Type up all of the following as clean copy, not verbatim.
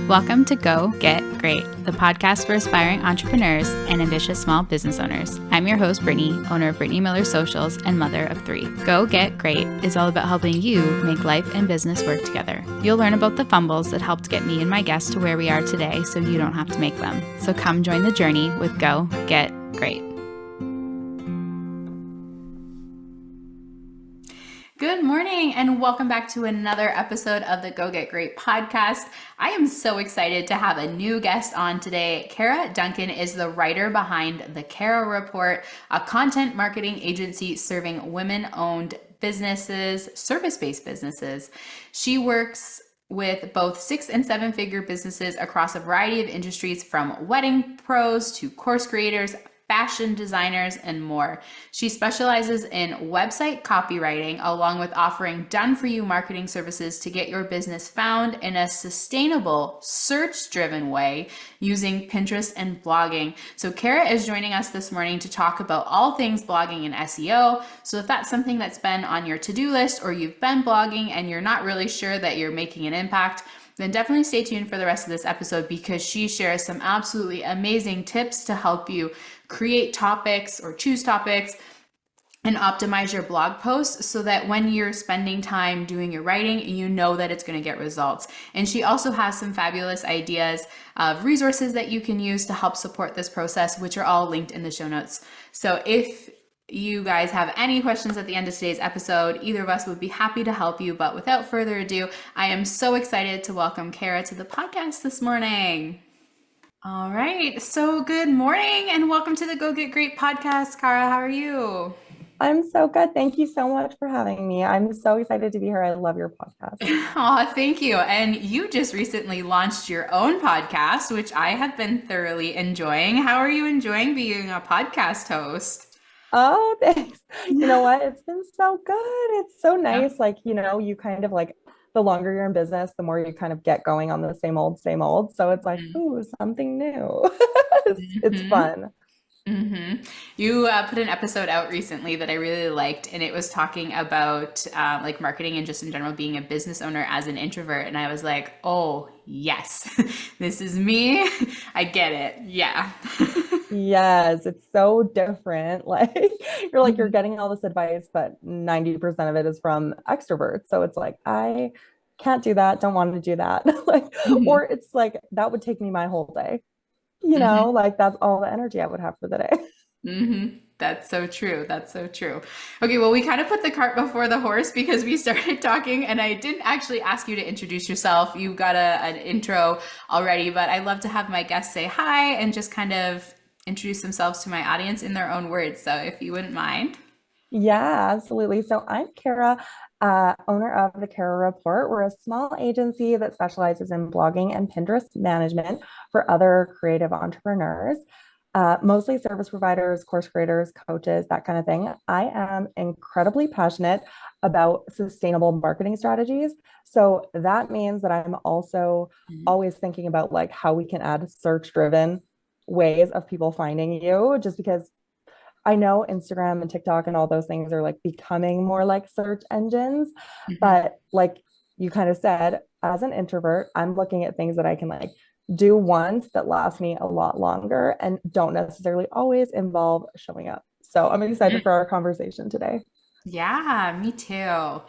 Welcome to Go Get Great, the podcast for aspiring entrepreneurs and ambitious small business owners. I'm your host, Brittany, owner of Brittany Miller Socials and mother of 3. Go Get Great is all about helping you make life and business work together. You'll learn about the fumbles that helped get me and my guests to where we are today so you don't have to make them. So come join the journey with Go Get Great. Good morning and welcome back to another episode of the Go Get Great podcast. I am so excited to have a new guest on today. Kara Duncan is the writer behind the Kara Report, a content marketing agency serving women-owned businesses, service-based businesses. She works with both 6- and 7-figure businesses across a variety of industries, from wedding pros to course creators, fashion designers, and more. She specializes in website copywriting, along with offering done-for-you marketing services to get your business found in a sustainable, search-driven way using Pinterest and blogging. So Kara is joining us this morning to talk about all things blogging and SEO. So if that's something that's been on your to-do list, or you've been blogging and you're not really sure that you're making an impact, then definitely stay tuned for the rest of this episode, because she shares some absolutely amazing tips to help you create topics or choose topics and optimize your blog posts so that when you're spending time doing your writing, you know that it's going to get results. And she also has some fabulous ideas of resources that you can use to help support this process, which are all linked in the show notes. So if you guys have any questions at the end of today's episode, either of us would be happy to help you. But without further ado, I am so excited to welcome Kara to the podcast this morning. All right. So good morning and welcome to the Go Get Great podcast. Kara, how are you? I'm so good. Thank you so much for having me. I'm so excited to be here. I love your podcast. Oh, thank you. And you just recently launched your own podcast, which I have been thoroughly enjoying. How are you enjoying being a podcast host? Oh, thanks. You know what? It's been so good. It's so Yeah. nice. You kind of the longer you're in business, the more you kind of get going on the same old, same old. So it's like, ooh, something new. It's Mm-hmm. fun. Mm-hmm. You put an episode out recently that I really liked, and it was talking about like marketing and just in general being a business owner as an introvert. And I was like, oh, yes, this is me. I get it. Yeah. Yes, it's so different. You're Mhm. getting all this advice, but 90% of it is from extroverts. So it's like, I can't do that, don't want to do that. Mhm. Or it's like that would take me my whole day. Mhm. That's all the energy I would have for the day. That's so true. That's so true. Okay, well, we kind of put the cart before the horse because we started talking and I didn't actually ask you to introduce yourself. You got an intro already, but I love to have my guests say hi and just kind of introduce themselves to my audience in their own words. So if you wouldn't mind. Yeah, absolutely. So I'm Kara, owner of the Kara Report. We're a small agency that specializes in blogging and Pinterest management for other creative entrepreneurs, mostly service providers, course creators, coaches, that kind of thing. I am incredibly passionate about sustainable marketing strategies. So that means that I'm also Mhm. always thinking about how we can add search-driven ways of people finding you, just because I know Instagram and TikTok and all those things are becoming more like search engines, Mhm. but like you kind of said, as an introvert, I'm looking at things that I can do once that last me a lot longer and don't necessarily always involve showing up. So I'm excited for our conversation today. Yeah, me too.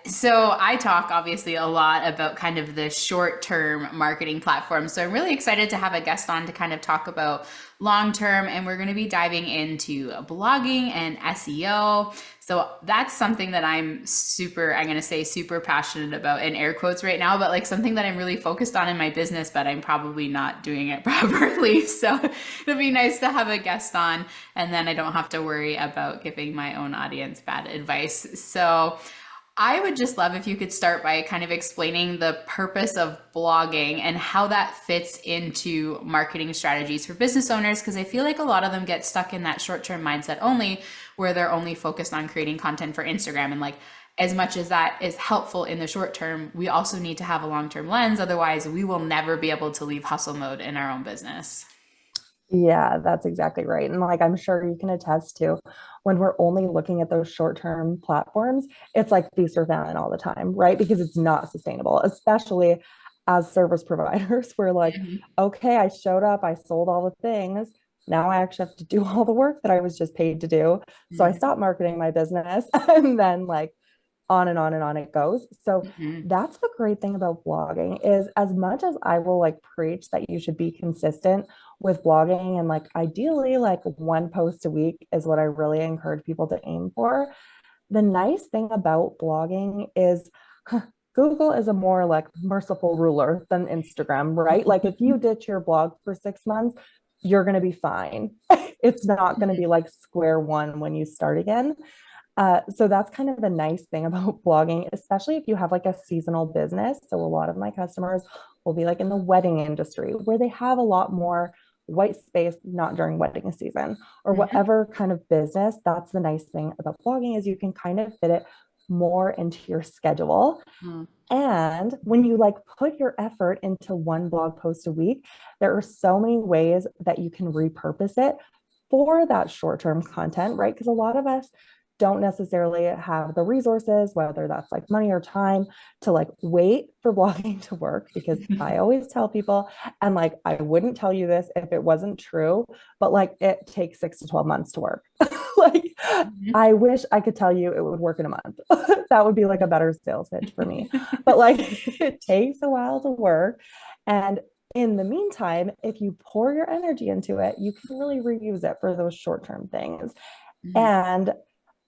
So I talk obviously a lot about kind of the short-term marketing platforms. So I'm really excited to have a guest on to kind of talk about long-term, and we're going to be diving into blogging and SEO. So that's something that I'm going to say super passionate about in air quotes right now, but like something that I'm really focused on in my business, but I'm probably not doing it properly. So it'll be nice to have a guest on, and then I don't have to worry about giving my own audience bad advice. So I would just love if you could start by kind of explaining the purpose of blogging and how that fits into marketing strategies for business owners, because I feel like a lot of them get stuck in that short-term mindset only, where they're only focused on creating content for Instagram. And like, as much as that is helpful in the short term, we also need to have a long-term lens. Otherwise, we will never be able to leave hustle mode in our own business. Yeah, that's exactly right. And I'm sure you can attest to, when we're only looking at those short-term platforms, it's like feast or famine all the time, right? Because it's not sustainable, especially as service providers. We're like, Mhm. okay, I showed up, I sold all the things. Now I actually have to do all the work that I was just paid to do. So I Mhm. stopped marketing my business and then like on and on and on it goes. So Mhm. that's the great thing about blogging is as much as I will like preach that you should be consistent with blogging and like ideally like one post a week is what I really encourage people to aim for. The nice thing about blogging is Google is a more like merciful ruler than Instagram, right? Like if you ditch your blog for 6 months, you're going to be fine. It's not going to be like square one when you start again. So that's kind of the nice thing about blogging, especially if you have like a seasonal business. So a lot of my customers will be like in the wedding industry where they have a lot more white space, not during wedding season or Mhm. whatever kind of business. That's the nice thing about blogging is you can kind of fit it more into your schedule. Mhm. And when you like put your effort into one blog post a week, there are so many ways that you can repurpose it for that short-term content, right? Because a lot of us don't necessarily have the resources, whether that's like money or time, to like wait for blogging to work. Because I always tell people, and like I wouldn't tell you this if it wasn't true, but like it takes 6 to 12 months to work. Like Mhm. I wish I could tell you it would work in a month. That would be like a better sales pitch for me. But like it takes a while to work. And in the meantime, if you pour your energy into it, you can really reuse it for those short term things. Mhm. And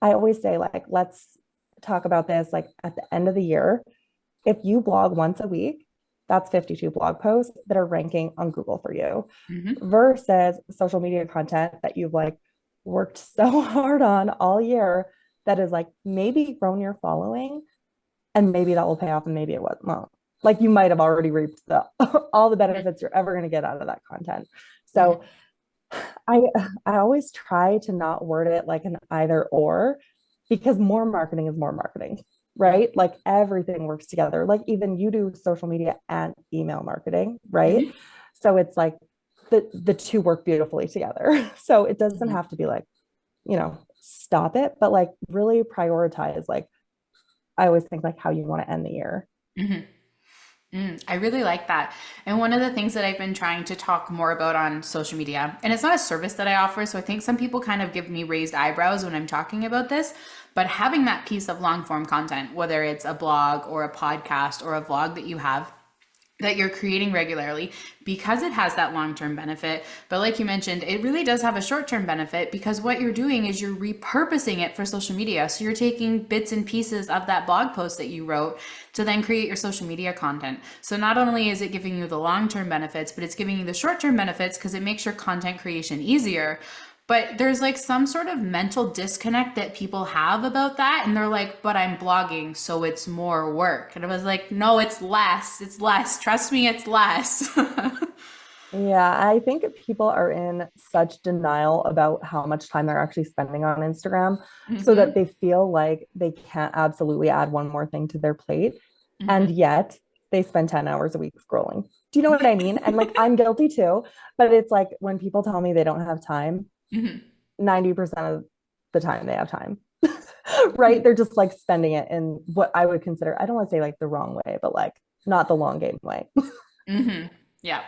I always say, like, let's talk about this like at the end of the year. If you blog once a week, that's 52 blog posts that are ranking on Google for you Mhm. versus social media content that you've like worked so hard on all year that is like maybe grown your following and maybe that will pay off and maybe it won't. Like you might have already reaped all the benefits you're ever going to get out of that content. Mhm. So I I always try to not word it like an either or because more marketing is more marketing, right? Like everything works together. Like even you do social media and email marketing, right? Mhm. So it's like the two work beautifully together. So it doesn't Mhm. have to be like, stop it, but like really prioritize like I always think like how you want to end the year. Mhm. I really like that. And one of the things that I've been trying to talk more about on social media, and it's not a service that I offer, so I think some people kind of give me raised eyebrows when I'm talking about this, but having that piece of long form content, whether it's a blog or a podcast or a vlog that you have, that you're creating regularly because it has that long-term benefit. But like you mentioned, it really does have a short-term benefit because what you're doing is you're repurposing it for social media. So you're taking bits and pieces of that blog post that you wrote to then create your social media content. So not only is it giving you the long-term benefits, but it's giving you the short-term benefits because it makes your content creation easier. But there's like some sort of mental disconnect that people have about that. And they're like, but I'm blogging, so it's more work. And I was like, no, it's less. It's less. Trust me, it's less. Yeah, I think people are in such denial about how much time they're actually spending on Instagram so that Hmm. they feel like they can't absolutely add one more thing to their plate. And Hmm. yet they spend 10 hours a week scrolling. Do you know what I mean? And like I'm guilty too, but it's like when people tell me they don't have time, Hmm. 90% of the time they have time. Right? They're just like spending it in what I would consider, I don't want to say like the wrong way, but like not the long game way. Hmm. Yeah.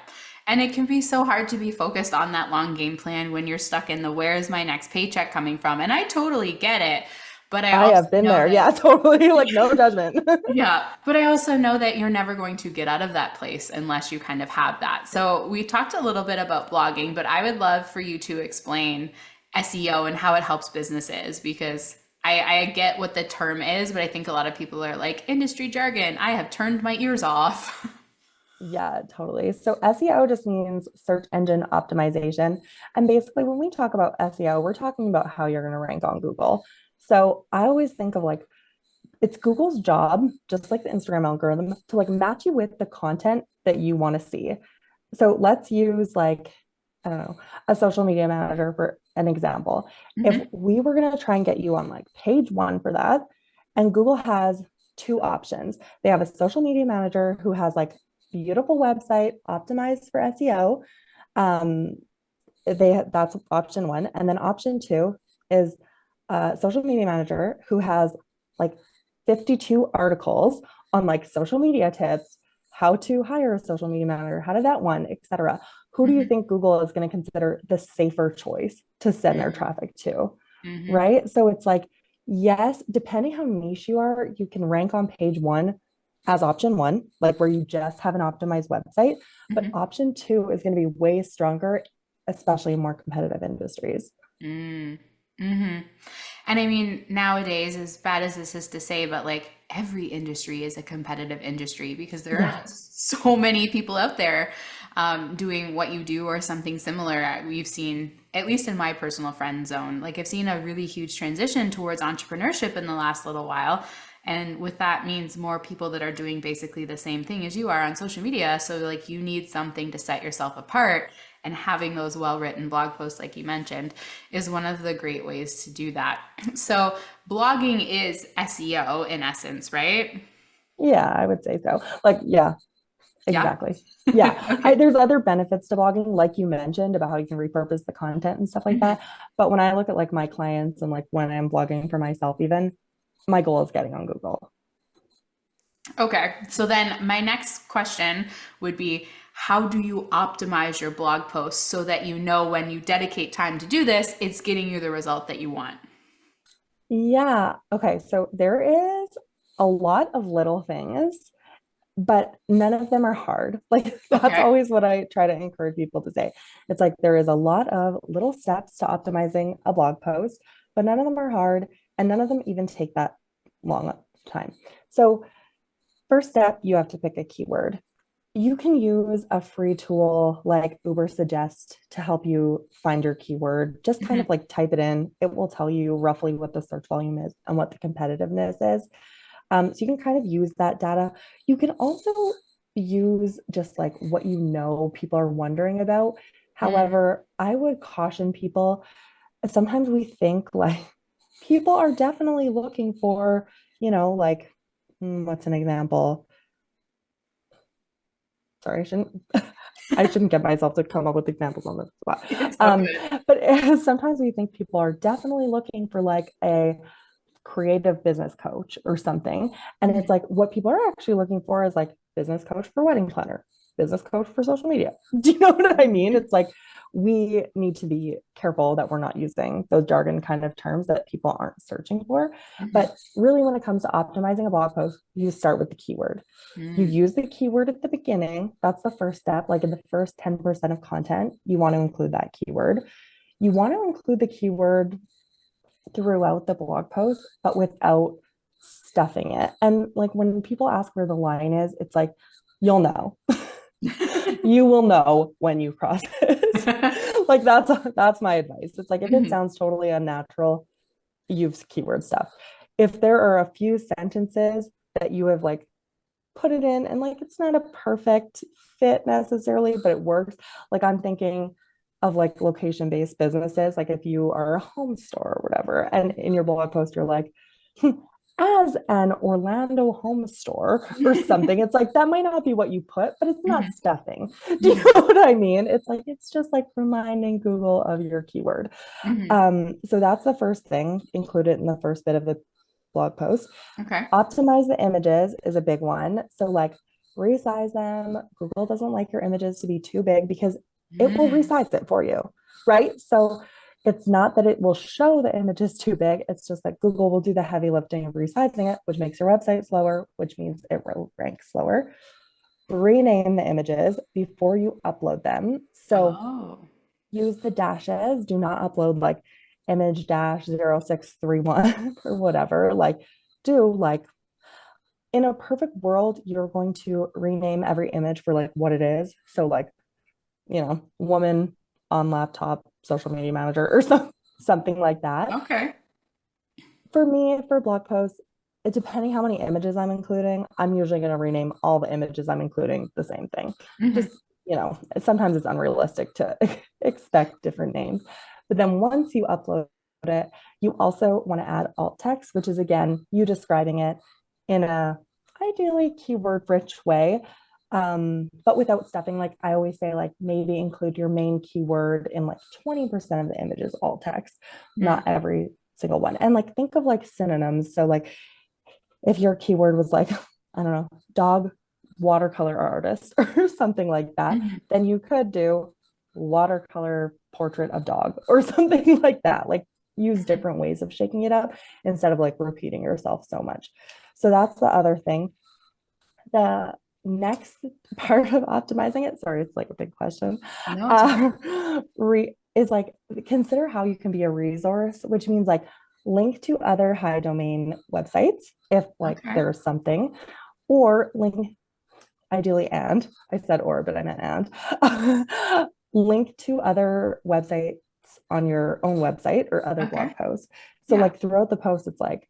And it can be so hard to be focused on that long game plan when you're stuck in the where's my next paycheck coming from? And I totally get it. But I I also have been know there. that Yeah, totally. Like no judgment. yeah, but I also know that you're never going to get out of that place unless you kind of have that. So we talked a little bit about blogging, but I would love for you to explain SEO and how it helps businesses because I get what the term is, but I think a lot of people are like industry jargon. I have turned my ears off. Yeah, totally. So SEO just means search engine optimization. And basically, when we talk about SEO, we're talking about how you're going to rank on Google. So I always think of like it's Google's job, just like the Instagram algorithm, to like match you with the content that you want to see. So let's use like, I don't know, a social media manager for an example. If Hmm. we were going to try and get you on like page one for that, and Google has two options. They have a social media manager who has like beautiful website optimized for SEO. Um, that's option one. And then option two is a social media manager who has like 52 articles on like social media tips, how to hire a social media manager, how did that one, etc. Who do you Mm-hmm. think Google is going to consider the safer choice to send their Mm-hmm. traffic to? Mm-hmm. Right. So it's like, yes, depending how niche you are, you can rank on page one as option one, like where you just have an optimized website. But Mm-hmm. option two is going to be way stronger, especially in more competitive industries. Mm-hmm. And I mean, nowadays, as bad as this is to say, but like every industry is a competitive industry because there are Yeah. just so many people out there doing what you do or something similar. We've seen, at least in my personal friend zone, like I've seen a really huge transition towards entrepreneurship in the last little while. And with that means more people that are doing basically the same thing as you are on social media. So like you need something to set yourself apart, and having those well-written blog posts like you mentioned is one of the great ways to do that. So blogging is SEO in essence, right? Yeah, I would say so. Like, yeah, Yeah. exactly. Yeah. Okay. There's other benefits to blogging, like you mentioned, about how you can repurpose the content and stuff like that. Mhm. But when I look at like my clients and like when I'm blogging for myself, even my goal is getting on Google. Okay. So then my next question would be, how do you optimize your blog posts so that you know when you dedicate time to do this, it's getting you the result that you want? Yeah. Okay. So there is a lot of little things, but none of them are hard. Like that's Okay. always what I try to encourage people to say. It's like there is a lot of little steps to optimizing a blog post, but none of them are hard and none of them even take that long time. So, first step, you have to pick a keyword. You can use a free tool like Uber Suggest to help you find your keyword. Just kind of Mhm. like type it in. It will tell you roughly what the search volume is and what the competitiveness is. So you can kind of use that data. You can also use just like what you know people are wondering about. Mm. However, I would caution people. Sometimes we think like people are definitely looking for, like what's an example? Sorry, I shouldn't get myself to come up with examples on the spot. It's all Um, good. but sometimes we think people are definitely looking for like a creative business coach or something. And it's Mhm. like what people are actually looking for is like business coach for wedding planner, business coach for social media. Do you know what I mean? Mhm. It's like we need to be careful that we're not using those jargon kind of terms that people aren't searching for. Mhm. But really, when it comes to optimizing a blog post, you start with the keyword. You Mm. use the keyword at the beginning. That's the first step. Like in the first 10% of content, you want to include that keyword. You want to include the keyword throughout the blog post, but without stuffing it. And like when people ask where the line is, it's like, you'll know. You will know when you cross it. Like that's my advice. It's like if it Mhm. sounds totally unnatural, use keyword stuff. If there are a few sentences that you have like put it in and like it's not a perfect fit necessarily, but it works. Like I'm thinking of like location based businesses, like if you are a home store or whatever, and in your blog post, you're like, as an Orlando home store or something, it's like that might not be what you put, but it's not Mhm. stuffing. Do you Mhm. know what I mean? It's like it's just like reminding Google of your keyword. Mhm. So that's the first thing, include it in the first bit of the blog post. Okay. Optimize the images is a big one. So, like, resize them. Google doesn't like your images to be too big because it will Mm. resize it for you, right? So, it's not that it will show the images too big. It's just that Google will do the heavy lifting of resizing it, which makes your website slower, which means it will rank slower. Rename the images before you upload them. So, Oh. use the dashes. Do not upload like image dash 0631 or whatever. Like, do like in a perfect world, you're going to rename every image for like what it is. So like, woman on laptop, social media manager or something like that. Okay. For me, for blog posts, it depending how many images I'm including, I'm usually going to rename all the images I'm including the same thing. Mhm. Just, sometimes it's unrealistic to expect different names. But then once you upload it, you also want to add alt text, which is again, you describing it in a ideally keyword rich way. But without stuffing, like I always say, like maybe include your main keyword in like 20% of the images alt text, not Mm. every single one. And like think of like synonyms. So like if your keyword was like, I don't know, dog watercolor artist or something like that, Mhm. then you could do watercolor portrait of dog or something like that. Like use different ways of shaking it up instead of like repeating yourself so much. So that's the other thing. The next part of optimizing it, sorry, it's like a big question, No, it's okay. is like consider how you can be a resource, which means like link to other high domain websites if like Okay. there's something, or link ideally and I said or, but I meant and link to other websites on your own website or other Okay. blog posts. So Yeah. like throughout the post, it's like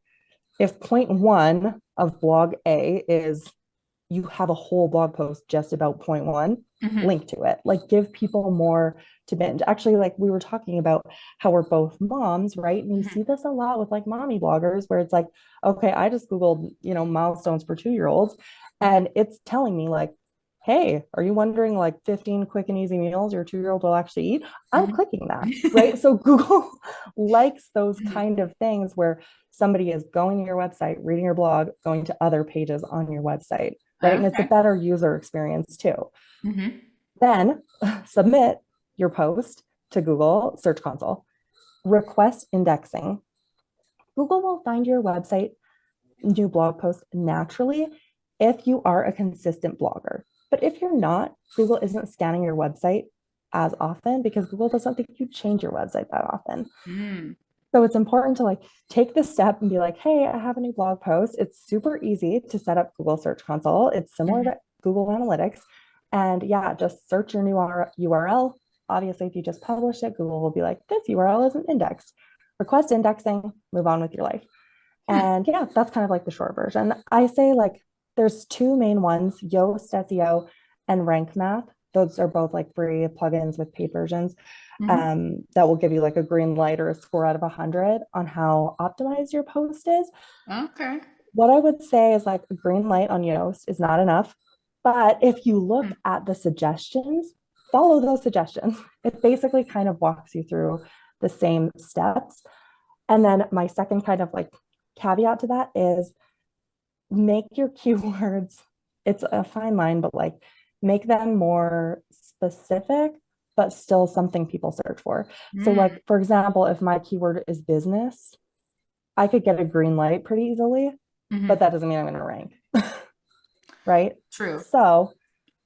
if point one of blog A is you have a whole blog post just about point one, Hmm. link to it. Like give people more to binge. Actually, like we were talking about how we're both moms, right? And you Hmm. see this a lot with like mommy bloggers where it's like, okay, I just Googled, milestones for 2-year-olds, Hmm. and it's telling me like, hey, are you wondering like 15 quick and easy meals your 2-year-old will actually eat? I'm Hmm. clicking that, right? So Google likes those Hmm. kind of things where somebody is going to your website, reading your blog, going to other pages on your website, right? And it's a Okay. better user experience too. Hmm. Then submit your post to Google Search Console, request indexing. Google will find your website new blog posts naturally if you are a consistent blogger. But if you're not, Google isn't scanning your website as often because Google doesn't think you change your website that often. Mm. So it's important to like take the step and be like, hey, I have a new blog post. It's super easy to set up Google Search Console. It's similar Hmm. to Google Analytics. And yeah, just search your new URL. Obviously, if you just publish it, Google will be like, this URL isn't indexed. Request indexing, move on with your life. Hmm. And yeah, that's kind of like the short version. I say like there's two main ones, Yoast SEO and Rank Math. Those are both like free plugins with paid versions Hmm. that will give you like a green light or a score out of 100 on how optimized your post is. Okay. What I would say is like a green light on Yoast is not enough. But if you look Hmm. at the suggestions, follow those suggestions. It basically kind of walks you through the same steps. And then my second kind of like caveat to that is make your keywords, it's a fine line, but like make them more specific, but still something people search for. So, Mm. like, for example, if my keyword is business, I could get a green light pretty easily, but Hmm. that doesn't mean I'm going to rank, right? True. So,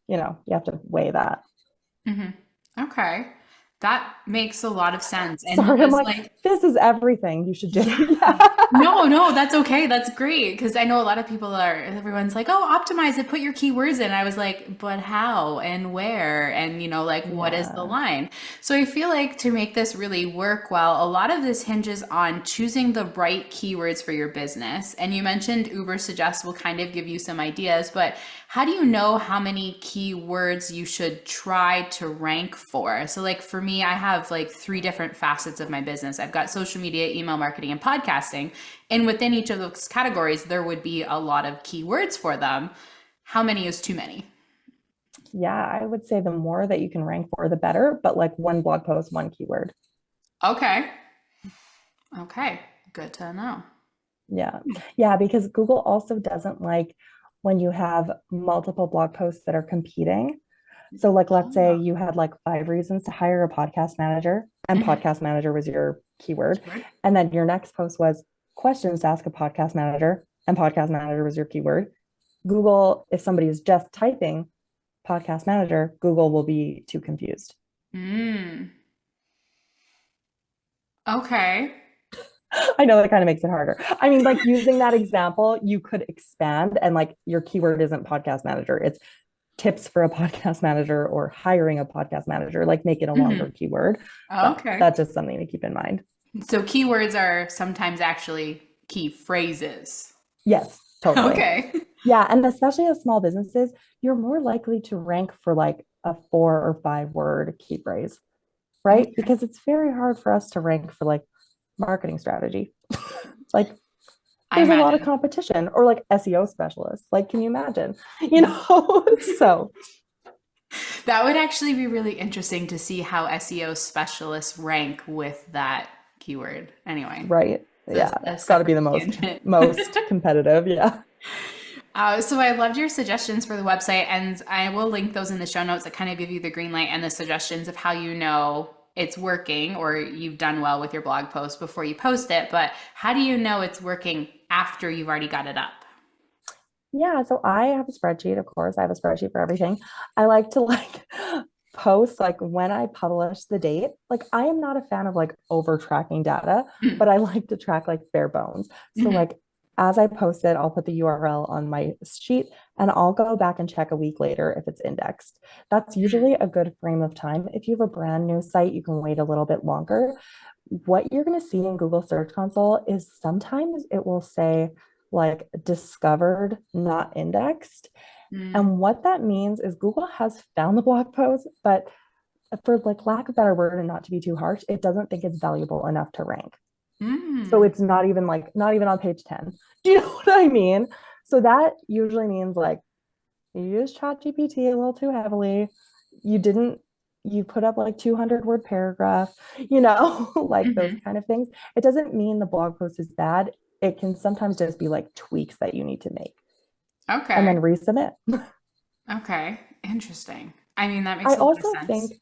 you have to weigh that. Hmm. Okay. That makes a lot of sense. And Sorry, I'm was like, like, this is everything you should do. yeah. Yeah. No, no, that's okay. That's great. Because I know a lot of people are, everyone's like, oh, optimize it, put your keywords in. I was like, but how and where? And, like, what is the Yeah. line? So I feel like to make this really work well, a lot of this hinges on choosing the right keywords for your business. And you mentioned Uber Suggest will kind of give you some ideas, but how do you know how many keywords you should try to rank for? So, like for me, I have like three different facets of my business. I've got social media, email marketing, and podcasting. And within each of those categories, there would be a lot of keywords for them. How many is too many? Yeah, I would say the more that you can rank for, the better, but like one blog post, one keyword. Okay. Okay. Good to know. Yeah. Yeah, because Google also doesn't like when you have multiple blog posts that are competing. So, like, let's say Oh. you had like 5 reasons to hire a podcast manager, and Mhm. podcast manager was your keyword. Keyword. And then your next post was questions to ask a podcast manager, and podcast manager was your keyword. Google, if somebody is just typing podcast manager, Google will be too confused. Mm. Okay. I know that kind of makes it harder. I mean, like using that example, you could expand and like your keyword isn't podcast manager, it's tips for a podcast manager or hiring a podcast manager, like make it a longer Mhm. keyword. But Okay. that's just something to keep in mind. So keywords are sometimes actually key phrases. Yes, totally. Okay. Yeah. And especially as small businesses, you're more likely to rank for like a 4 or 5 word key phrase, right? Okay. Because it's very hard for us to rank for like marketing strategy. Like I there's a lot of imagine. competition or like SEO specialists. Like, can you imagine? You know, so That would actually be really interesting to see how SEO specialists rank with that keyword. Anyway, right. it's Yeah. a Got to be separate the most tangent. most competitive. Yeah. So I loved your suggestions for the website, and I will link those in the show notes that kind of give you the green light and the suggestions of how you know it's working or you've done well with your blog post before you post it. But how do you know it's working after you've already got it up? Yeah, so I have a spreadsheet, of course. I have a spreadsheet for everything. I like to like post like when I publish the date. Like I am not a fan of like over tracking data, but I like to track like bare bones. So Mhm. like as I post it, I'll put the URL on my sheet and I'll go back and check a week later if it's indexed. That's usually a good frame of time. If you have a brand new site, you can wait a little bit longer. What you're going to see in Google Search Console is sometimes it will say like discovered, not indexed. Mm, And what that means is Google has found the blog post, but for like lack of better word and not to be too harsh, it doesn't think it's valuable enough to rank. So mm, it's not even like not even on page 10. Do you know what I mean? So that usually means like you use ChatGPT a little too heavily. You didn't, you put up like 200 word paragraph, like those mhm. kind of things. It doesn't mean the blog post is bad. It can sometimes just be like tweaks that you need to make and Okay. then resubmit. Okay. Interesting. I mean, that I makes a lot of also sense. think,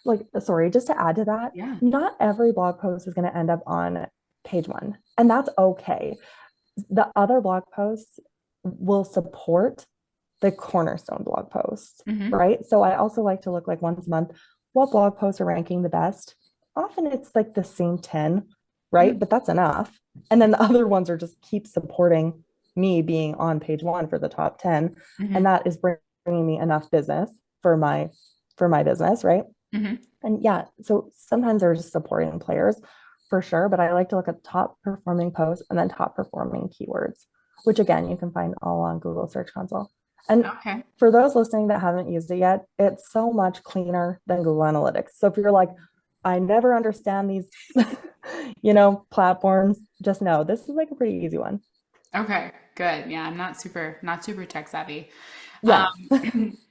like, sorry, just to add to that, Yeah. not every blog post is going to end up on page one, and that's okay. The other blog posts will support the cornerstone blog posts, Hmm. right? So I also like to look like once a month, what blog posts are ranking the best. Often it's like the same 10, right? But that's enough. And then the other ones are just keep supporting me being on page one for the top 10. And Hmm. that is bringing me enough business for my business, right? Hmm. And yeah, so sometimes they're just supporting players for sure, but I like to look at top performing posts and then top performing keywords, which again, you can find all on Google Search Console. And Okay. for those listening that haven't used it yet, it's so much cleaner than Google Analytics. So if you're like, I never understand these, platforms, just know this is like a pretty easy one. Okay. Good. Yeah, I'm not super tech savvy. Yeah.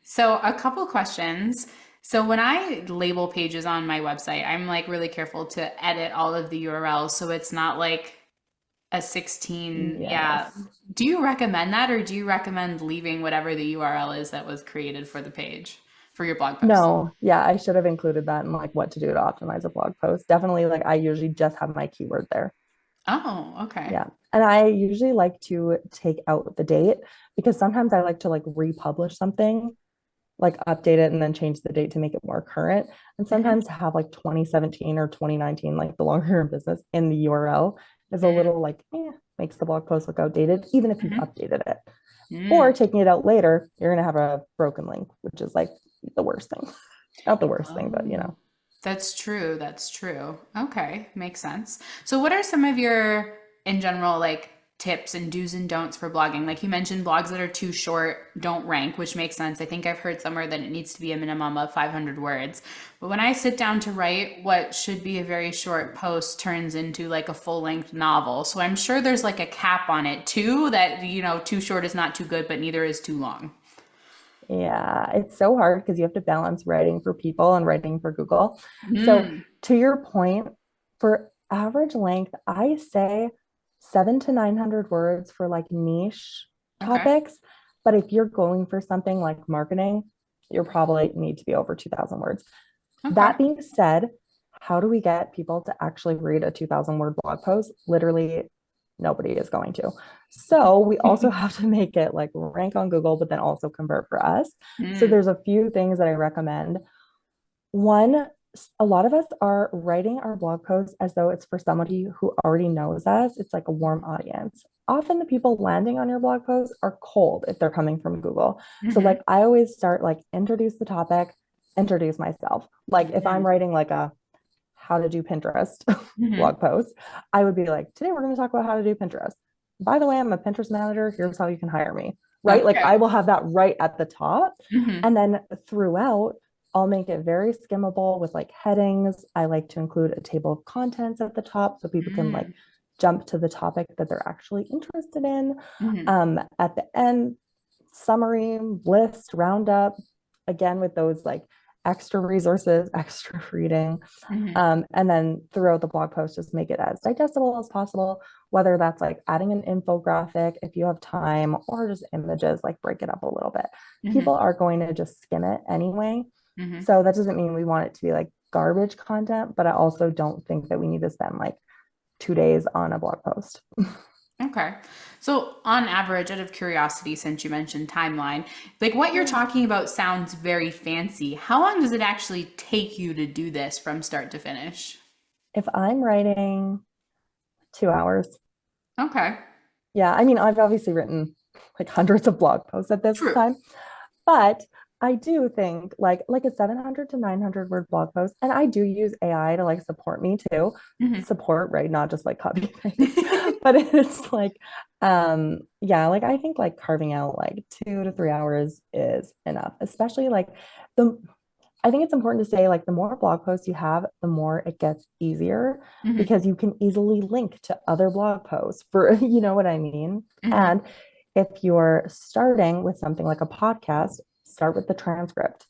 So a couple questions. So when I label pages on my website, I'm like really careful to edit all of the URLs so it's not like a 16. Yeah. Yes. Do you recommend that or do you recommend leaving whatever the URL is that was created for the page for your blog post? No, yeah, I should have included that in like what to do to optimize a blog post. Definitely, like I usually just have my keyword there. Oh, okay. Yeah. And I usually like to take out the date because sometimes I like to like republish something, like update it and then change the date to make it more current. And Hmm. sometimes have like 2017 or 2019, like the longer you're in business in the URL is a Mm-hmm. little like, makes the blog post look outdated, even if you've updated it. Or Mm. taking it out later, you're going to have a broken link, which is like the worst thing. Not the worst thing, but Oh, that's true. That's true. Okay, makes sense. So, what are some of your, in general, like tips and do's and don'ts for blogging? Like you mentioned, blogs that are too short don't rank, which makes sense. I think I've heard somewhere that it needs to be a minimum of 500 words. But when I sit down to write what should be a very short post turns into like a full-length novel. So, I'm sure there's like a cap on it too, that, too short is not too good, but neither is too long. Yeah, it's so hard because you have to balance writing for people and writing for Google. So, Mm, to your point, for average length, I say 700 to 900 words for like niche okay. topics. But if you're going for something like marketing, you probably need to be over 2000 words. Okay. That being said, how do we get people to actually read a 2000 word blog post? Literally, nobody is going to. So we also have to make it like rank on Google, but then also convert for us. So Mm, there's a few things that I recommend. One, a lot of us are writing our blog posts as though it's for somebody who already knows us. It's like a warm audience. Often the people landing on your blog post are cold if they're coming from Google. So mm-hmm, like I always start like introduce the topic, introduce myself. Like if I'm mm-hmm, writing like a how to do Pinterest mm-hmm. blog post, I would be like, today we're going to talk about how to do Pinterest. By the way, I'm a Pinterest manager. Here's how you can hire me. Right. Like I Okay. will have that right at the top. Hmm. And then throughout, I'll make it very skimmable with like headings. I like to include a table of contents at the top so people can like Mm, jump to the topic that they're actually interested in. mm-hmm, At the end, summary, list, roundup, again with those like extra resources, extra reading. Hmm. And then throughout the blog post, just make it as digestible as possible, whether that's like adding an infographic if you have time, or just images, like break it up a little bit. People Hmm. are going to just skim it anyway. Hmm. So that doesn't mean we want it to be like garbage content, but I also don't think that we need to spend like 2 days on a blog post. Okay. So, on average, out of curiosity, since you mentioned timeline, like what you're Yeah. talking about sounds very fancy. How long does it actually take you to do this from start to finish? If I'm writing 2 hours, Okay. yeah, I mean, I've obviously written like hundreds of blog posts at this True. time, but I do think like a 700 to 900 word blog post, and I do use AI to like support me too. Hmm. Support, right? Not just like copy paste, but it's like, yeah, like I think like carving out like 2 to 3 hours is enough, especially like the I think it's important to say like the more blog posts you have, the more it gets easier Hmm. because you can easily link to other blog posts for, you know what I mean? Hmm. And if you're starting with something like a podcast, start with the transcript.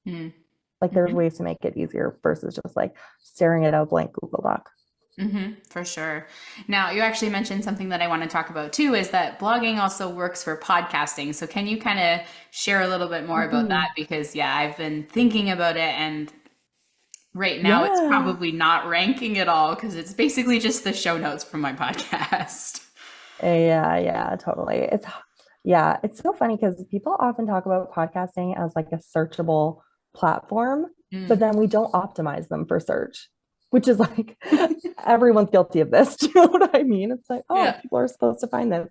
Like there's Hmm. ways to make it easier versus just like staring at a blank Google Doc. For sure. Now, you actually mentioned something that I want to talk about too is that blogging also works for podcasting. So, can you kind of share a little bit more about that? Mhm. Because, yeah, I've been thinking about it, and right now it's Yeah. probably not ranking at all because it's basically just the show notes from my podcast. Yeah, yeah, totally. Yeah, it's so funny because people often talk about podcasting as like a searchable platform, but Mm. then we don't optimize them for search, which is like everyone's guilty of this. Do you know what I mean? It's like, oh, Yeah. people are supposed to find this.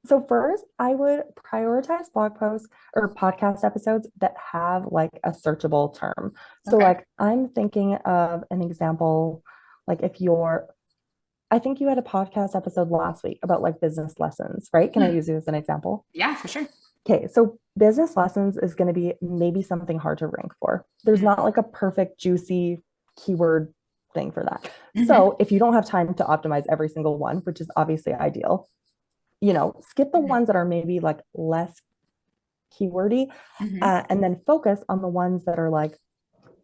So first, I would prioritize blog posts or podcast episodes that have like a searchable term. So Okay. like I'm thinking of an example, like if you're I think you had a podcast episode last week about like business lessons, right? Can I Mm. use you as an example? Yeah, for sure. Okay, so business lessons is going to be maybe something hard to rank for. There's Mm. not like a perfect, juicy keyword thing for that. Hmm. So if you don't have time to optimize every single one, which is obviously ideal, skip the Hmm. ones that are maybe like less keywordy, Hmm. and then focus on the ones that are like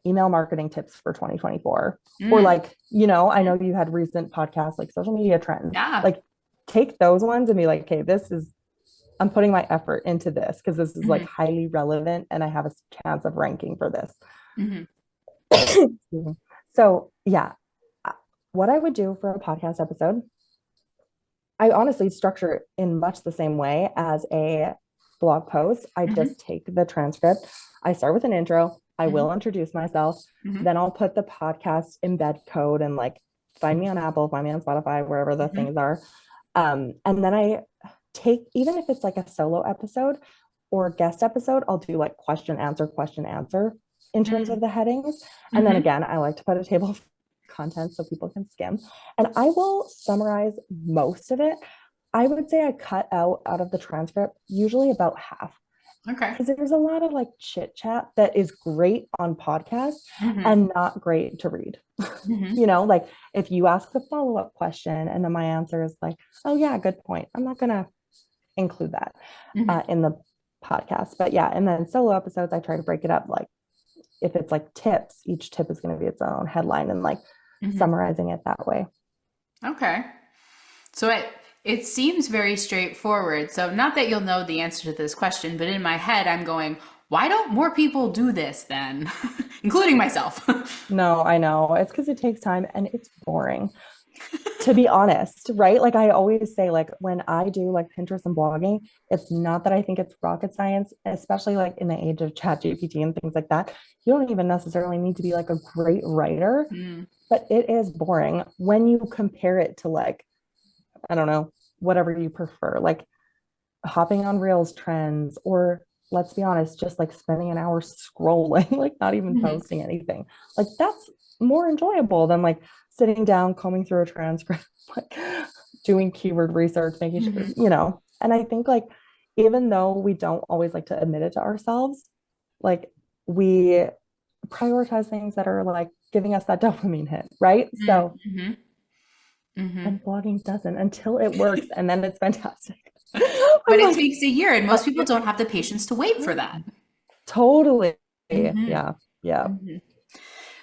email marketing tips for 2024. Or Mm. like, I know you had recent podcasts like social media trends. Yeah. Like take those ones and be like, okay, I'm putting my effort into this because this is like Hmm. highly relevant and I have a chance of ranking for this. Hmm. So yeah, what I would do for a podcast episode, I honestly structure it in much the same way as a blog post. I Hmm. just take the transcript. I start with an intro. I will Hmm. introduce myself. Hmm. Then I'll put the podcast embed code and like find me on Apple, find me on Spotify, wherever the Hmm. things are. And then I take, even if it's like a solo episode or a guest episode, I'll do like question, answer in terms of the headings. And then Hmm. again, I like to put a table of content so people can skim. And I will summarize most of it. I would say I cut out of the transcript usually about half Okay. because there's a lot of like chit chat that is great on podcasts Hmm. and not great to read. Hmm. Like if you ask the follow-up question and then my answer is like, oh yeah, good point. I'm not gonna include that Hmm. in the podcast. But yeah, and then solo episodes, I try to break it up. Like if it's like tips, each tip is going to be its own headline and like Hmm. summarizing it that way. Okay. So it seems very straightforward. So not that you'll know the answer to this question, but in my head I'm going, why don't more people do this then? Including myself. No, I know. It's because it takes time and it's boring, to be honest, right? Like I always say, like when I do like Pinterest and blogging, it's not that I think it's rocket science, especially like in the age of chat GPT and things like that. You don't even necessarily need to be like a great writer, Mm. but it is boring when you compare it to like, I don't know, whatever you prefer, like hopping on Reels trends, or let's be honest, just like spending an hour scrolling, like not even Mhm. posting anything. Like that's more enjoyable than like sitting down, combing through a transcript, like doing keyword research, making sure, Mhm. And I think like even though we don't always like to admit it to ourselves, like we prioritize things that are like giving us that dopamine hit, right? So, Mhm. Mhm. and blogging doesn't until it works and then it's fantastic. But I'm it like, takes a year, and most but people don't have the patience to wait for that. totally. Hmm. Yeah. Yeah.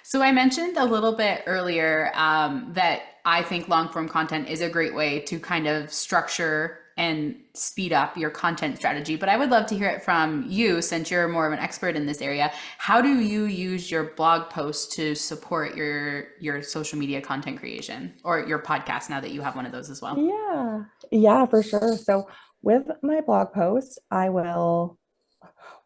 So I mentioned a little bit earlier that I think long form content is a great way to kind of structure and speed up your content strategy. But I would love to hear it from you since you're more of an expert in this area. How do you use your blog posts to support your social media content creation or your podcast now that you have one of those as well? Yeah. Yeah, for sure. So with my blog post, I will,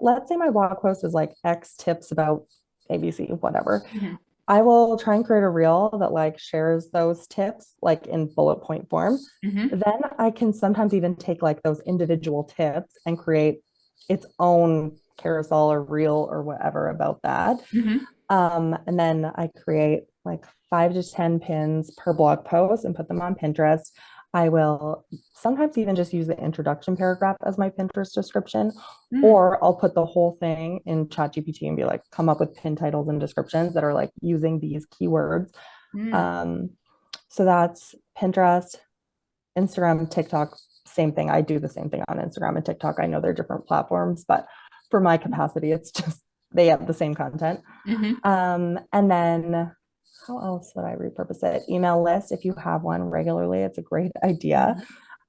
let's say my blog post is like X tips about ABC, whatever. Hmm. I will try and create a reel that like shares those tips like in bullet point form. Hmm. Then I can sometimes even take like those individual tips and create its own carousel or reel or whatever about that. Hmm. And then I create like 5 to 10 pins per blog post and put them on Pinterest. I will sometimes even just use the introduction paragraph as my Pinterest description, Mm. or I'll put the whole thing in ChatGPT and be like, come up with pin titles and descriptions that are like using these keywords. Mm. Um, so that's Pinterest, Instagram, TikTok, same thing. I do the same thing on Instagram and TikTok. I know they're different platforms, but for my capacity, it's just they have the same content. Hmm. And then how else would I repurpose it? Email list, if you have one regularly, it's a great idea.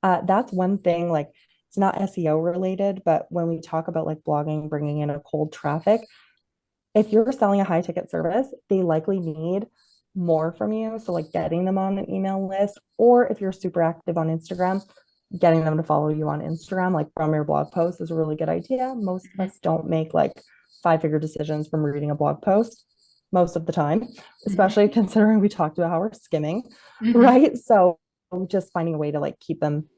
Hmm. That's one thing, like it's not SEO related, but when we talk about like blogging, bringing in a cold traffic, if you're selling a high ticket service, they likely need more from you. So, like getting them on an email list, or if you're super active on Instagram, getting them to follow you on Instagram, like from your blog post, is a really good idea. Most of us don't make like 5 figure decisions from reading a blog post most of the time, especially Hmm. considering we talked about how we're skimming, Hmm. right? So, just finding a way to like keep them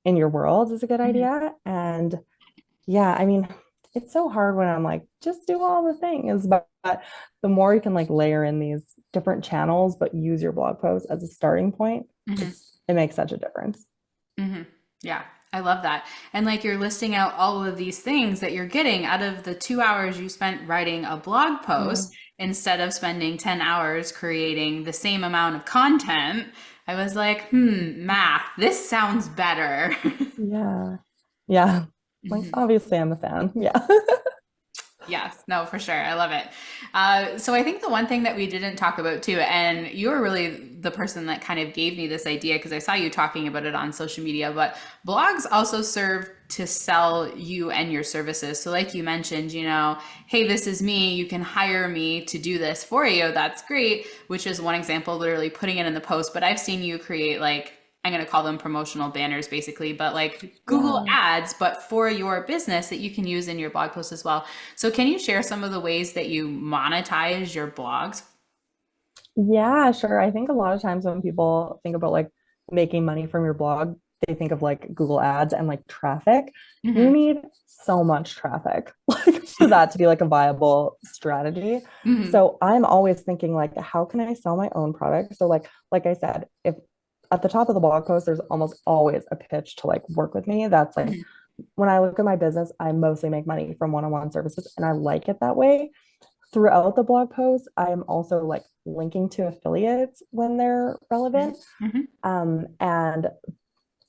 in your world is a good Hmm. idea. And yeah, I mean, it's so hard when I'm like, just do all the things, but the more you can like layer in these different channels, but use your blog post as a starting point, Hmm. it makes such a difference. Hmm. Yeah, I love that. And like you're listing out all of these things that you're getting out of the 2 hours you spent writing a blog Yeah. post instead of spending 10 hours creating the same amount of content. I was like, math, this sounds better. Yeah. Yeah. Like obviously I'm a fan. Yeah. Yes, no, for sure. I love it. So I think the one thing that we didn't talk about too, and you were really the person that kind of gave me this idea because I saw you talking about it on social media, but blogs also serve to sell you and your services. So like you mentioned, hey, this is me. You can hire me to do this for you. That's great, which is one example, literally putting it in the post. But I've seen you create like I'm going to call them promotional banners basically, but like Google Yeah. ads, but for your business that you can use in your blog posts as well. So, can you share some of the ways that you monetize your blogs? Yeah, sure. I think a lot of times when people think about like making money from your blog, they think of like Google ads and like traffic. You Hmm. need so much traffic like for that to be like a viable strategy. Hmm. So I'm always thinking like, how can I sell my own product? So like I said, if at the top of the blog post, there's almost always a pitch to like work with me. That's like Hmm. when I look at my business, I mostly make money from one-on-one services and I like it that way. Throughout the blog post, I am also like linking to affiliates when they're relevant. Hmm. And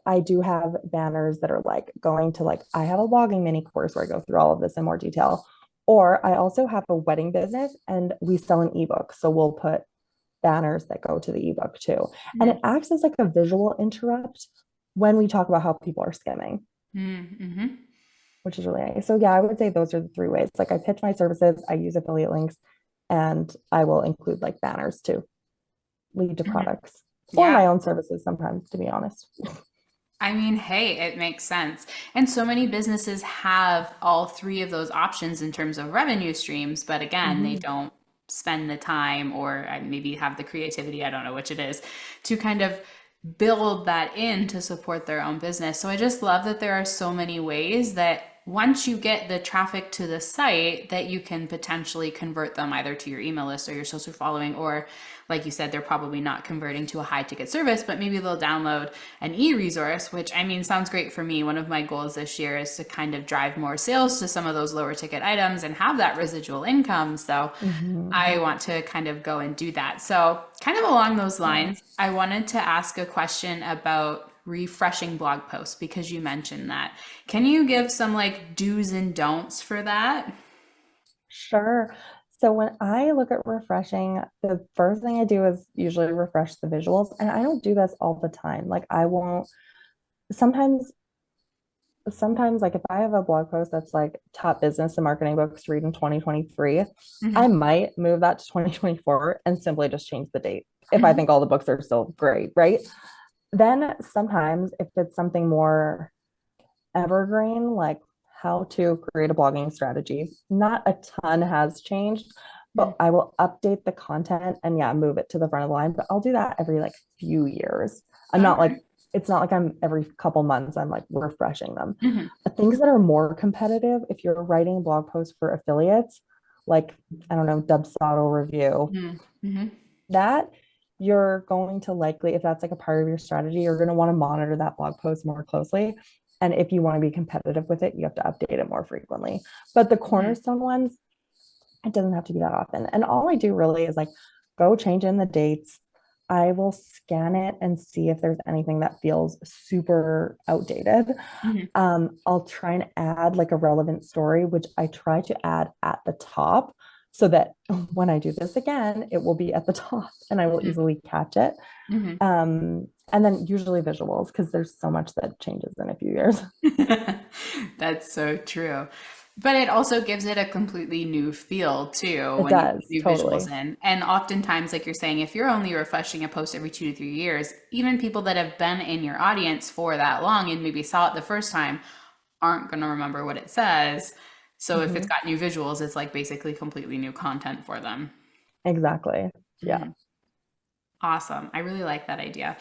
I do have banners that are like going to like, I have a blogging mini course where I go through all of this in more detail. Or I also have a wedding business and we sell an ebook. So we'll put banners that go to the ebook too. And it acts as like a visual interrupt when we talk about how people are skimming, Hmm. which is really nice. So yeah, I would say those are the 3 ways. Like I pitch my services, I use affiliate links, and I will include like banners to lead to Hmm. products or Yeah. my own services sometimes, to be honest. I mean, hey, it makes sense. And so many businesses have all three of those options in terms of revenue streams, but again, they Mhm. don't spend the time or maybe have the creativity, I don't know which it is, to kind of build that in to support their own business. So I just love that there are so many ways that once you get the traffic to the site that you can potentially convert them either to your email list or your social following, or like you said, they're probably not converting to a high ticket service, but maybe they'll download an e-resource, which I mean sounds great for me. One of my goals this year is to kind of drive more sales to some of those lower ticket items and have that residual income. So Mhm. I want to kind of go and do that. So, kind of along those Yeah, lines, I wanted to ask a question about refreshing blog posts because you mentioned that. Can you give some like do's and don'ts for that? Sure. So when I look at refreshing, the first thing I do is usually refresh the visuals. And I don't do this all the time. Like I won't sometimes sometimes like if I have a blog post that's like top business and marketing books to read in 2023, I Hmm. might move that to 2024 and simply just change the date if I Hmm. think all the books are still great, right? Then sometimes if it's something more evergreen, like how to create a blogging strategy. Not a ton has changed, but I will update the content and yeah, move it to the front of the line. But I'll do that every like few years. I'm not like, Okay. it's not like I'm every couple months, I'm like refreshing them. Hmm. Things that are more competitive, if you're writing blog posts for affiliates, like, I don't know, Dubsado review, Hmm. Hmm. that you're going to likely, if that's like a part of your strategy, you're going to want to monitor that blog post more closely. And if you want to be competitive with it, you have to update it more frequently. But the Hmm. cornerstone ones, it doesn't have to be that often. And all I do really is like go change in the dates. I will scan it and see if there's anything that feels super outdated. Hmm. I'll try and add like a relevant story, which I try to add at the top so that when I do this again, it will be at the top and I will easily catch it. Hmm. And then usually visuals because there's so much that changes in a few years. That's so true. But it also gives it a completely new feel too It when you put does, new visuals totally. in. And oftentimes, like you're saying, if you're only refreshing a post every 2 to 3 years, even people that have been in your audience for that long and maybe saw it the first time aren't going to remember what it says. So if it's Mhm. got new visuals, it's like basically completely new content for them. Exactly. Yeah. Mhm. Awesome. I really like that idea.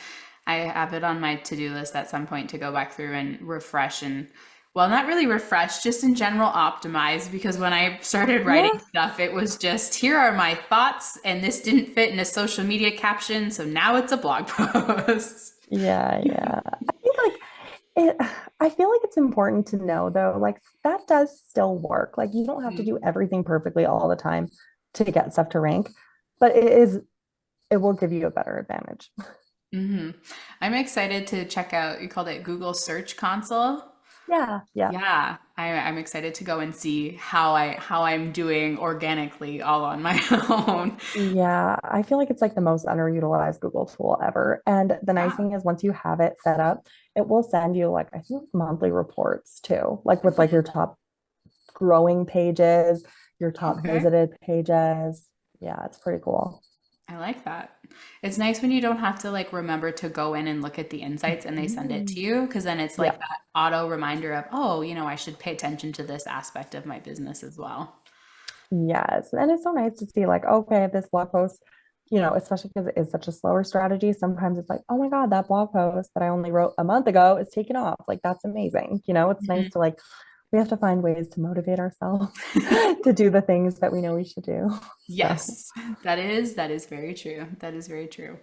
I have it on my to-do list at some point to go back through and refresh and, well, not really refresh, just in general optimize because when I started writing Yeah. stuff, it was just here are my thoughts and this didn't fit in a social media caption, so now it's a blog post. Yeah. Yeah. I think like it, I feel like it's important to know though, like that does still work. Like you don't have to do everything perfectly all the time to get stuff to rank, but it will give you a better advantage. Mm-hmm. I'm excited to check out, you called it Google Search Console. Yeah. Yeah. Yeah, I'm excited to go and see how I'm doing organically all on my own. Yeah, I feel like it's like the most underutilized Google tool ever. And the nice Yeah. thing is once you have it set up, it will send you like I think monthly reports too, like with like your top growing pages, your top Okay. visited pages. Yeah, it's pretty cool. I like that. It's nice when you don't have to like remember to go in and look at the insights and they send it to Mhm. you because then it's like Yeah. that auto reminder of, oh, I should pay attention to this aspect of my business as well. Yes. And it's so nice to see, like, okay, this blog post, especially because it is such a slower strategy. Sometimes it's like, oh my God, that blog post that I only wrote a month ago is taken off. Like, that's amazing. It's nice to like, we have to find ways to motivate ourselves to do the things that we know we should do. So, Yes, that is very true. That is very true.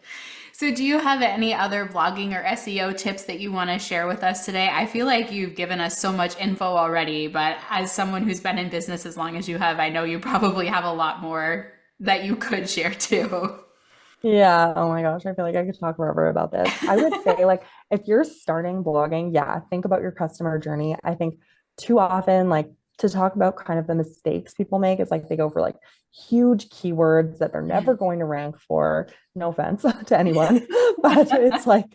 So do you have any other blogging or SEO tips that you want to share with us today? I feel like you've given us so much info already, but as someone who's been in business as long as you have, I know you probably have a lot more that you could share too. yeah. Oh my gosh. I feel like I could talk forever about this. I would say, like, if you're starting blogging, yeah, think about your customer journey. I think too often, like, to talk about kind of the mistakes people make is like they go for like huge keywords that they're never going to rank for. No offense to anyone, but it's like,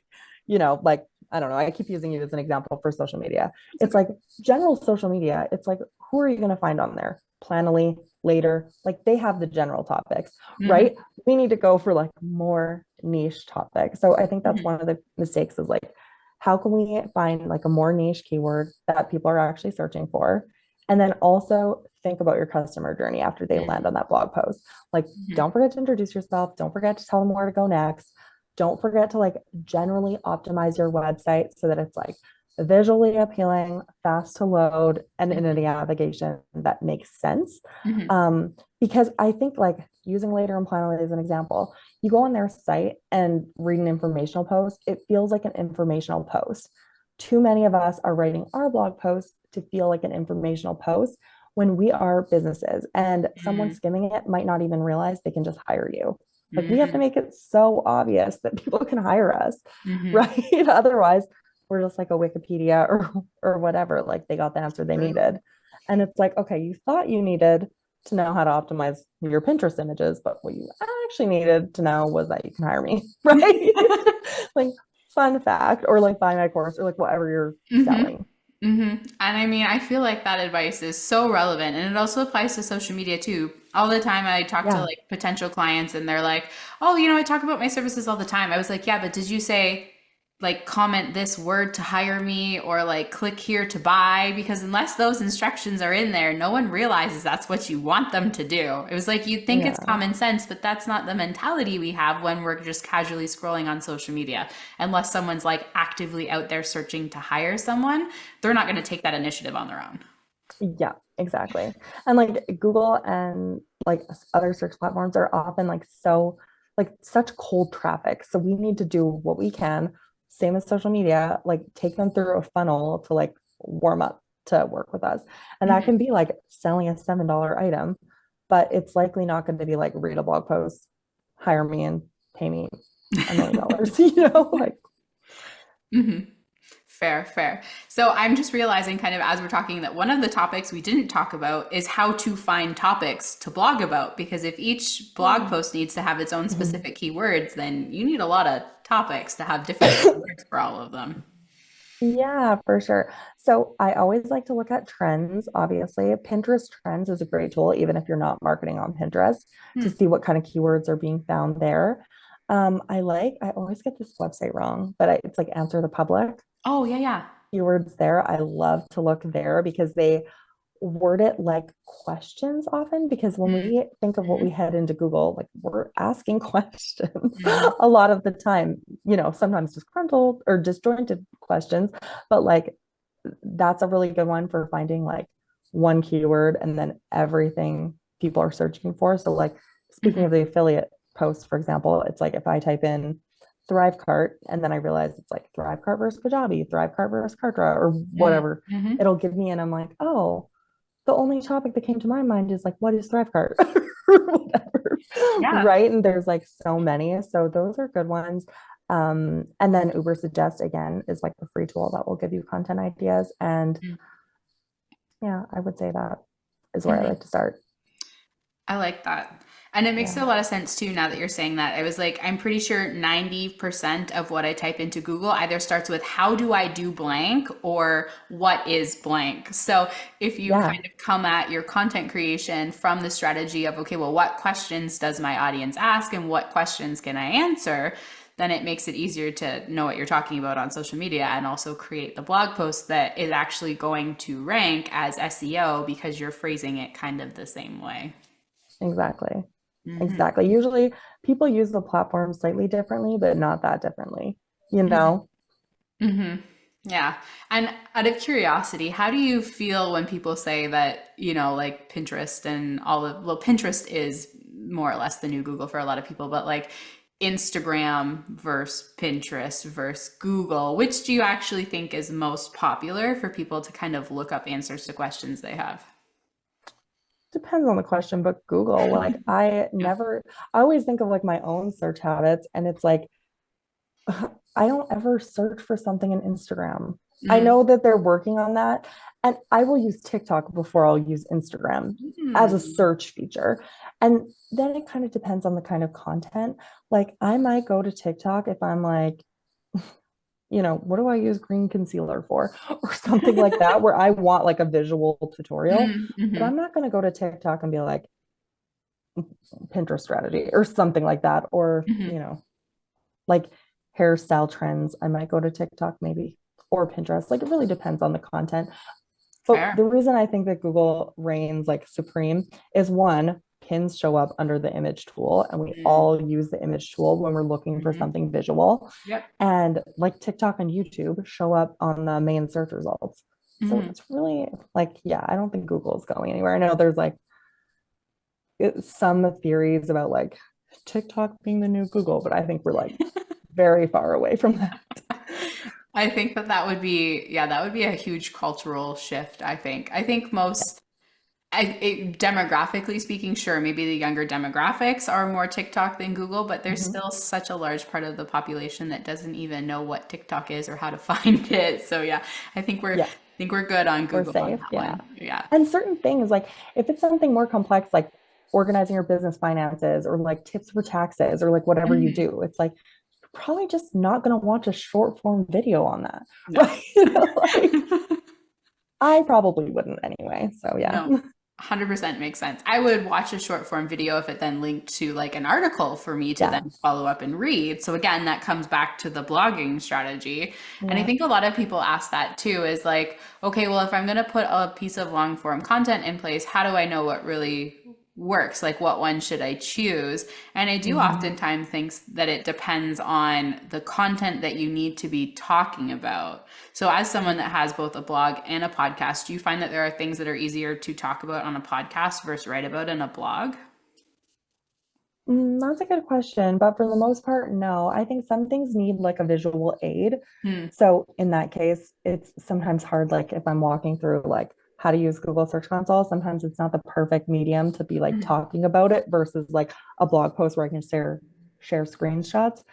like, I don't know. I keep using you as an example for social media. It's It's okay. like general social media. It's like, who are you going to find on there? Planoly, later, like they have the general topics, Hmm. right? We need to go for like more niche topics. So I think that's Hmm. one of the mistakes is like, how can we find like a more niche keyword that people are actually searching for? And then also think about your customer journey after they land on that blog post. Like, Hmm. don't forget to introduce yourself. Don't forget to tell them where to go next. Don't forget to like generally optimize your website so that it's like visually appealing, fast to load, and in a Hmm. navigation that makes sense. Hmm. Because I think like using Later and Planoly as an example, you go on their site and read an informational post, it feels like an informational post. Too many of us are writing our blog posts to feel like an informational post when we are businesses and someone Hmm. skimming it might not even realize they can just hire you. Like we have to Hmm. make it so obvious that people can hire us, Hmm. right? Otherwise, we're just like a Wikipedia or whatever. Like they got the answer they True. needed. And it's like, okay, you thought you needed to know how to optimize your Pinterest images, but what you actually needed to know was that you can hire me, right? Like, fun fact, or like buy my course, or like whatever you're Mm-hmm. selling. Mm-hmm. And I mean, I feel like that advice is so relevant and it also applies to social media too. All the time I talk to Yeah. like potential clients and they're like, "Oh, you know, I talk about my services all the time." I was like, "Yeah, but did you say like comment this word to hire me or like click here to buy?" Because unless those instructions are in there, no one realizes that's what you want them to do. It was like you'd think it's Yeah. common sense, but that's not the mentality we have when we're just casually scrolling on social media. Unless someone's like actively out there searching to hire someone, they're not going to take that initiative on their own. Yeah, exactly. And like Google and like other search platforms are often like so like such cold traffic. So we need to do what we can, same as social media, like take them through a funnel to like warm up to work with us. And that Mhm. can be like selling a $7 item, but it's likely not going to be like read a blog post, hire me and pay me $1 million, like Mhm. Fair, fair. So I'm just realizing kind of as we're talking that one of the topics we didn't talk about is how to find topics to blog about. Because if each blog yeah. post needs to have its own Mhm. specific keywords, then you need a lot of topics to have different keywords for all of them. Yeah, for sure. So I always like to look at trends. Obviously, Pinterest trends is a great tool, even if you're not marketing on Pinterest, to Hmm. see what kind of keywords are being found there. I always get this website wrong, but it's like Answer the Public. Oh, yeah, yeah. Keywords there. I love to look there because they word it like questions often. Because when we think of what we Mm-hmm. head into Google, like we're asking questions Hmm. a lot of the time, sometimes disgruntled or disjointed questions, but like that's a really good one for finding like one keyword and then everything people are searching for. So like speaking Hmm. of the affiliate post, for example, it's like if I type in Thrive Cart and then I realize it's like Thrive Cart versus Kajabi, Thrive Cart versus Kartra, or whatever, Hmm. it'll give me, and I'm like, oh, the only topic that came to my mind is like, what is Thrive Cart or whatever, Yeah. right? And there's like so many, so those are good ones. And then Uber Suggest again is like a free tool that will give you content ideas. And yeah, I would say that is where I Hmm. like to start. I like that. And it makes Yeah. a lot of sense too now that you're saying that. I was like, I'm pretty sure 90% of what I type into Google either starts with how do I do blank or what is blank. So if you Yeah, kind of come at your content creation from the strategy of, okay, well, what questions does my audience ask and what questions can I answer? Then it makes it easier to know what you're talking about on social media and also create the blog post that is actually going to rank as SEO because you're phrasing it kind of the same way. exactly. Hmm. Exactly. Usually people use the platform slightly differently, but not that differently, you Hmm. know? Hmm. Yeah. And out of curiosity, how do you feel when people say that, you know, like Pinterest and all of, well, Pinterest is more or less the new Google for a lot of people, but like Instagram versus Pinterest versus Google, which do you actually think is most popular for people to kind of look up answers to questions they have? Depends on the question, but Google, like Yeah. I always think of like my own search habits, and it's like I don't ever search for something in Instagram. I Mm. know that they're working on that, and I will use TikTok before I'll use Instagram as a Mm. search feature. And then it kind of depends on the kind of content. Like I might go to TikTok if I'm like, what do I use green concealer for? Or something like that, where I want like a visual tutorial. Mm. But I'm Hmm. not going to go to TikTok and be like, Pinterest strategy or something like that. Or, Hmm. like hairstyle trends. I might go to TikTok maybe or Pinterest. Like it really depends on the content. But Fair. the reason I think that Google reigns like supreme is one, pins show up under the image tool, and we Mm. all use the image tool when we're looking for Hmm. something visual. Yep. And like TikTok and YouTube show up on the main search results. So Hmm. it's really like, yeah, I don't think Google is going anywhere. I know there's like some theories about like TikTok being the new Google, but I think we're like very far away from that. I think that that would be, yeah, that would be a huge cultural shift, I think. I think most, demographically speaking, sure, maybe the younger demographics are more TikTok than Google, but there's Mhm. still such a large part of the population that doesn't even know what TikTok is or how to find it. So yeah, I think we're Yeah. think we're good on We're Google on safe. that Yeah. one. Yeah. And certain things, like if it's something more complex, like organizing your business finances or like tips for taxes or like whatever you Mhm. do, it's like you're probably just not going to watch a short form video on that. No. Right. You know, like I probably wouldn't anyway. So yeah. No, 100% makes sense. I would watch a short form video if it then linked to like an article for me to then Yes. follow up and read. So again, that comes back to the blogging strategy. And I Yeah. think a lot of people ask that too, is like, okay, well, if I'm going to put a piece of long form content in place, how do I know what really works? Like, what one should I choose? And I do Mhm. oftentimes think that it depends on the content that you need to be talking about. So, as someone that has both a blog and a podcast, do you find that there are things that are easier to talk about on a podcast versus write about in a blog? That's a good question, but for the most part, no. I think some things need like a visual aid. Hmm. So in that case, it's sometimes hard, like if I'm walking through like how to use Google Search Console, sometimes it's not the perfect medium to be like talking about it versus like a blog post where I can share screenshots.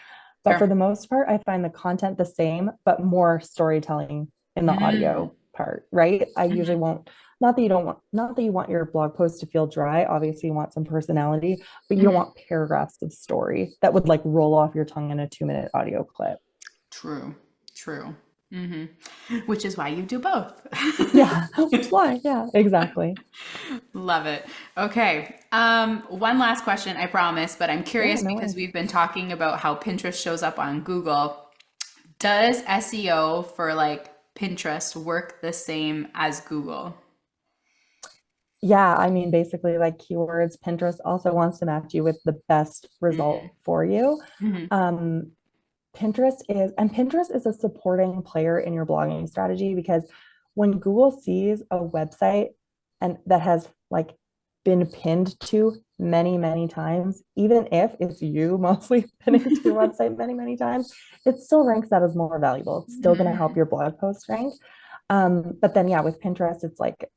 But for Sure. the most part, I find the content the same, but more storytelling in the Mm. audio part, right? I usually Mhm. won't, not that you don't want, not that you want your blog post to feel dry. Obviously, you want some personality, but you don't Mhm. want paragraphs of story that would like roll off your tongue in a 2 minute audio clip. True. True. Hmm. Which is why you do both. Yeah, which is why. Yeah, exactly. Love it. Okay. One last question, I promise, but I'm Yeah, curious no because worries. we've been talking about how Pinterest shows up on Google. Does SEO for like Pinterest work the same as Google? Yeah, I mean, basically, like keywords, Pinterest also wants to match you with the best result for you. Mm-hmm. Um, Pinterest is a supporting player in your blogging strategy because when Google sees a website and that has like been pinned to many, many times, even if it's you mostly pinning to your website many, many times, it still ranks that as more valuable. It's still going to help your blog post rank. But then, yeah, with Pinterest, it's like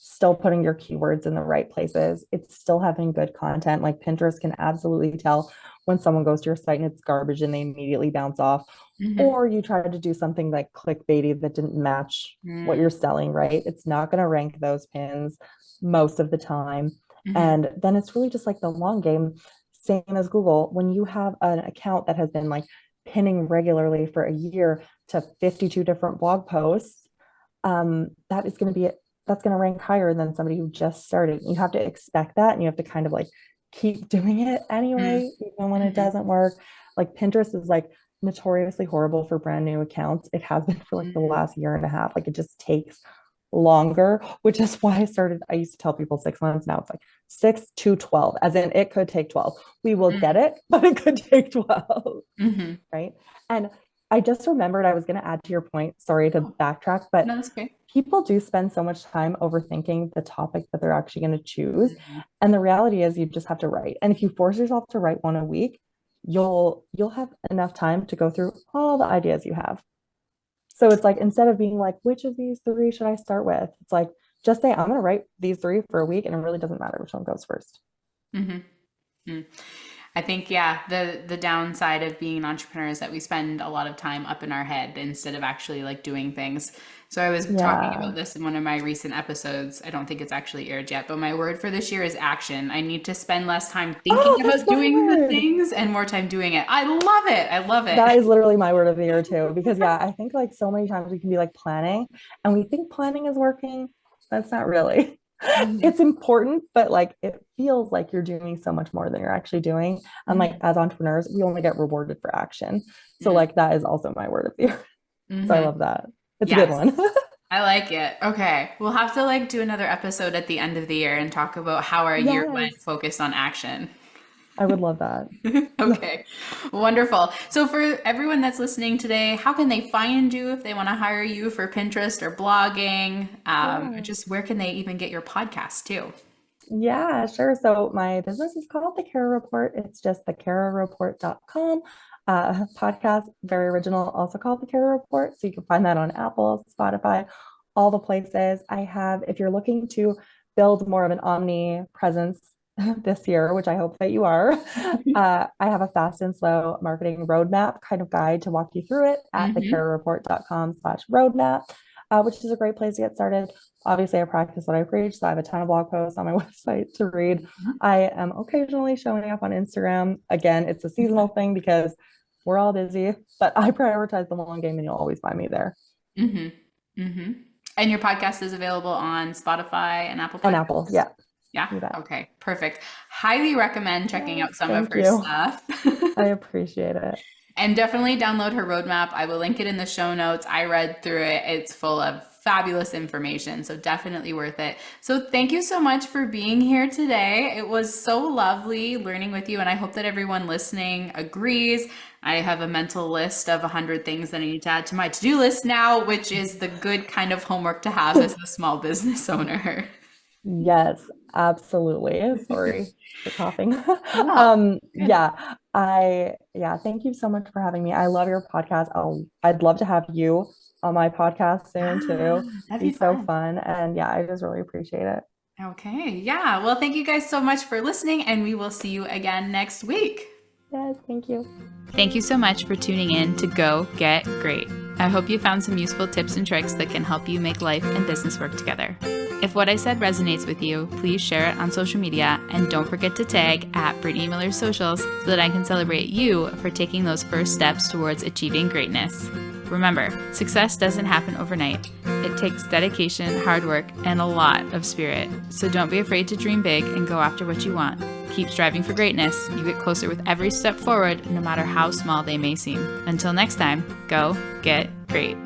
still putting your keywords in the right places. It's still having good content. Like Pinterest can absolutely tell when someone goes to your site and it's garbage and they immediately bounce off. Mm-hmm. Or you try to do something like clickbaity that didn't match what Mm-hmm. you're selling, right? It's not going to rank those pins most of the time. And then it's really just like the long game, same as Google. When you have an account that has been like pinning regularly for a year to 52 different blog posts, that is going to be that's going to rank higher than somebody who just started. You have to expect that and you have to kind of like keep doing it anyway, even when it Mm-hmm. doesn't work. Like Pinterest is like notoriously horrible for brand new accounts. It has been for like the Mm-hmm. last year and a half. Like it just takes longer, which is why I used to tell people 6 months. Now it's like 6 to 12, as in it could take 12. We will get it, but it could take 12. Mm-hmm. Right. And I just remembered I was going to add to your point. Sorry to Oh, backtrack, but no, that's okay. people do spend so much time overthinking the topic that they're actually going to choose. Mm-hmm. And the reality is you just have to write. And if you force yourself to write one a week, you'll have enough time to go through all the ideas you have. So it's like instead of being like, which of these three should I start with? It's like just say I'm going to write these three for a week and it really doesn't matter which one goes first. Mm-hmm. I think, yeah, the downside of being an entrepreneur is that we spend a lot of time up in our head instead of actually like doing things. So I was talking about Yeah. this in one of my recent episodes. I don't think it's actually aired yet, but my word for this year is action. I need to spend less time thinking Oh, that's about my doing the word. things and more time doing it. I love it. I love it. That is literally my word of the year too. Because yeah, I think like so many times we can be like planning and we think planning is working. That's not really. Mhm, It's important, but like it feels like you're doing so much more than you're actually doing. And like mhm, as entrepreneurs, we only get rewarded for action. So mm, like that is also my word of the year. So I mhm. love that. It's a good Yes, one. I like it. Okay, we'll have to like do another episode at the end of the year and talk about how our year went Yes, focused on action. I would love that. Okay, wonderful. So for everyone that's listening today, how can they find you if they want to hire you for Pinterest or blogging? Or Yeah. just where can they even get your podcast too? Yeah, sure. So my business is called The Kara Report. It's just thekarareport.com. Podcast, very original, also called The Kara Report. So you can find that on Apple, Spotify, all the places. If you're looking to build more of an omni presence this year, which I hope that you are, I have a fast and slow marketing roadmap kind of guide to walk you through it at Hmm. thekarareport.com/roadmap. which is a great place to get started. Obviously, I practice what I preach, so I have a ton of blog posts on my website to read. I am occasionally showing up on Instagram. Again, it's a seasonal thing because we're all busy, but I prioritize the long game and you'll always find me there. Mm-hmm. Mm-hmm. And your podcast is available on Spotify and Apple And Apple, Podcasts? yeah, Yeah. you bet. Okay. Perfect. Highly recommend checking Yes, out some of thank her you. stuff. I appreciate it. And definitely download her roadmap. I will link it in the show notes. I read through it. It's full of fabulous information, so definitely worth it. So thank you so much for being here today. It was so lovely learning with you, and I hope that everyone listening agrees. I have a mental list of 100 things that I need to add to my to-do list now, which is the good kind of homework to have as a small business owner. Yes, absolutely. Sorry for coughing. Oh, good. Yeah, thank you so much for having me. I love your podcast. I'd love to have you on my podcast soon Ah, too. that'd Be be so fun. fun. And yeah, I just really appreciate it. Okay. Yeah. Well, thank you guys so much for listening, and we will see you again next week. Yes, thank you. Thank you so much for tuning in to Go Get Great. I hope you found some useful tips and tricks that can help you make life and business work together. If what I said resonates with you, please share it on social media and don't forget to tag at Brittany Miller's socials so that I can celebrate you for taking those first steps towards achieving greatness. Remember, success doesn't happen overnight. It takes dedication, hard work, and a lot of spirit. So don't be afraid to dream big and go after what you want. Keep striving for greatness. You get closer with every step forward, no matter how small they may seem. Until next time, go get great.